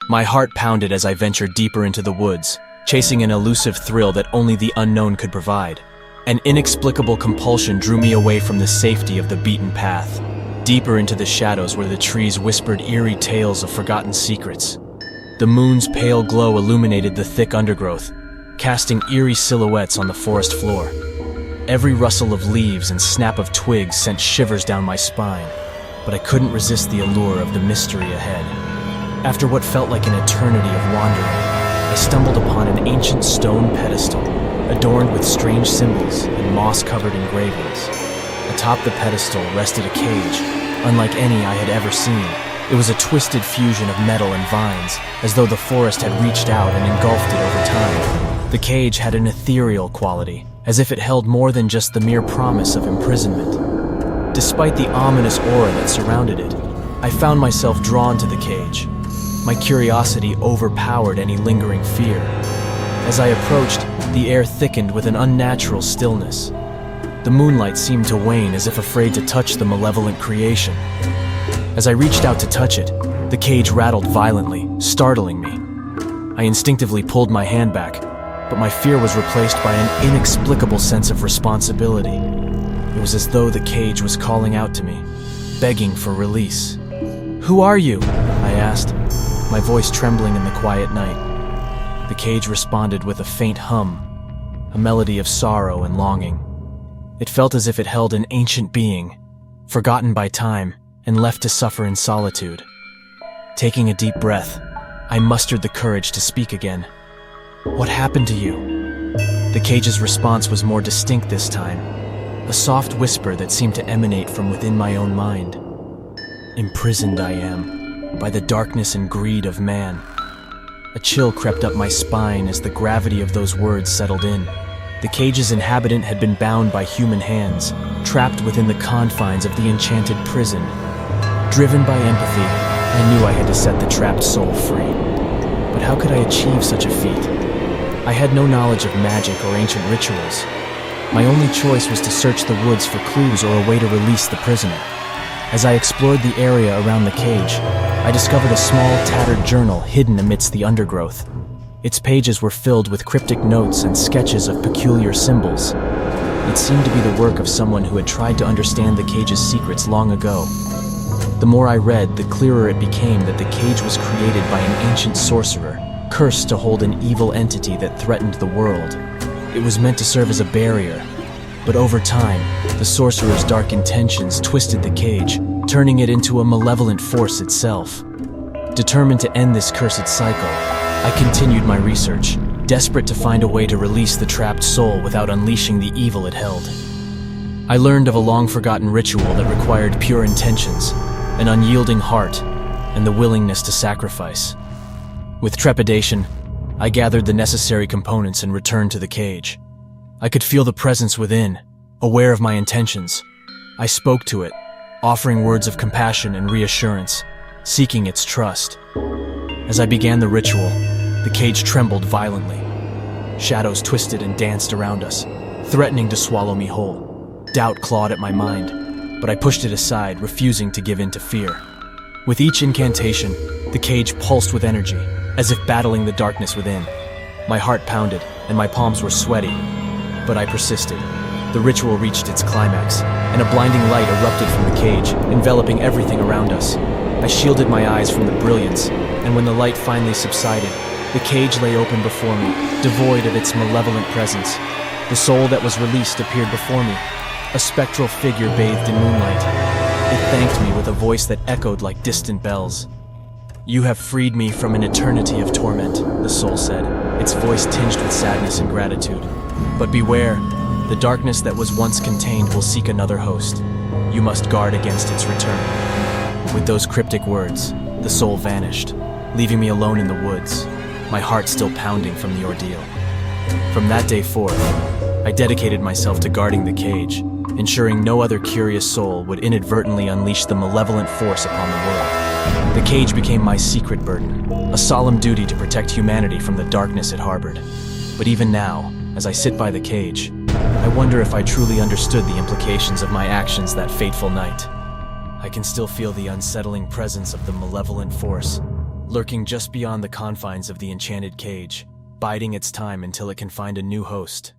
My heart pounded as I ventured deeper into the woods, chasing an elusive thrill that only the unknown could provide. An inexplicable compulsion drew me away from the safety of the beaten path, deeper into the shadows where the trees whispered eerie tales of forgotten secrets. The moon's pale glow illuminated the thick undergrowth, casting eerie silhouettes on the forest floor. Every rustle of leaves and snap of twigs sent shivers down my spine, but I couldn't resist the allure of the mystery ahead. After what felt like an eternity of wandering, I stumbled upon an ancient stone pedestal, adorned with strange symbols and moss-covered engravings. Atop the pedestal rested a cage, unlike any I had ever seen. It was a twisted fusion of metal and vines, as though the forest had reached out and engulfed it over time. The cage had an ethereal quality, as if it held more than just the mere promise of imprisonment. Despite the ominous aura that surrounded it, I found myself drawn to the cage. My curiosity overpowered any lingering fear. As I approached, the air thickened with an unnatural stillness. The moonlight seemed to wane, as if afraid to touch the malevolent creation. As I reached out to touch it, the cage rattled violently, startling me. I instinctively pulled my hand back, but my fear was replaced by an inexplicable sense of responsibility. It was as though the cage was calling out to me, begging for release. "Who are you?" I asked, my voice trembling in the quiet night. The cage responded with a faint hum, a melody of sorrow and longing. It felt as if it held an ancient being, forgotten by time and left to suffer in solitude. Taking a deep breath, I mustered the courage to speak again. "What happened to you?" The cage's response was more distinct this time, a soft whisper that seemed to emanate from within my own mind. "Imprisoned I am, by the darkness and greed of man." A chill crept up my spine as the gravity of those words settled in. The cage's inhabitant had been bound by human hands, trapped within the confines of the enchanted prison. Driven by empathy, I knew I had to set the trapped soul free. But how could I achieve such a feat? I had no knowledge of magic or ancient rituals. My only choice was to search the woods for clues or a way to release the prisoner. As I explored the area around the cage, I discovered a small, tattered journal hidden amidst the undergrowth. Its pages were filled with cryptic notes and sketches of peculiar symbols. It seemed to be the work of someone who had tried to understand the cage's secrets long ago. The more I read, the clearer it became that the cage was created by an ancient sorcerer, cursed to hold an evil entity that threatened the world. It was meant to serve as a barrier, but over time, the sorcerer's dark intentions twisted the cage, turning it into a malevolent force itself. Determined to end this cursed cycle, I continued my research, desperate to find a way to release the trapped soul without unleashing the evil it held. I learned of a long-forgotten ritual that required pure intentions, an unyielding heart, and the willingness to sacrifice. With trepidation, I gathered the necessary components and returned to the cage. I could feel the presence within, aware of my intentions. I spoke to it, offering words of compassion and reassurance, seeking its trust. As I began the ritual, the cage trembled violently. Shadows twisted and danced around us, threatening to swallow me whole. Doubt clawed at my mind, but I pushed it aside, refusing to give in to fear. With each incantation, the cage pulsed with energy, as if battling the darkness within. My heart pounded, and my palms were sweaty, but I persisted. The ritual reached its climax, and a blinding light erupted from the cage, enveloping everything around us. I shielded my eyes from the brilliance, and when the light finally subsided, the cage lay open before me, devoid of its malevolent presence. The soul that was released appeared before me, a spectral figure bathed in moonlight. It thanked me with a voice that echoed like distant bells. "You have freed me from an eternity of torment," the soul said, its voice tinged with sadness and gratitude. "But beware, the darkness that was once contained will seek another host. You must guard against its return." With those cryptic words, the soul vanished, leaving me alone in the woods, my heart still pounding from the ordeal. From that day forth, I dedicated myself to guarding the cage, ensuring no other curious soul would inadvertently unleash the malevolent force upon the world. The cage became my secret burden, a solemn duty to protect humanity from the darkness it harbored. But even now, as I sit by the cage, I wonder if I truly understood the implications of my actions that fateful night. I can still feel the unsettling presence of the malevolent force, lurking just beyond the confines of the enchanted cage, biding its time until it can find a new host.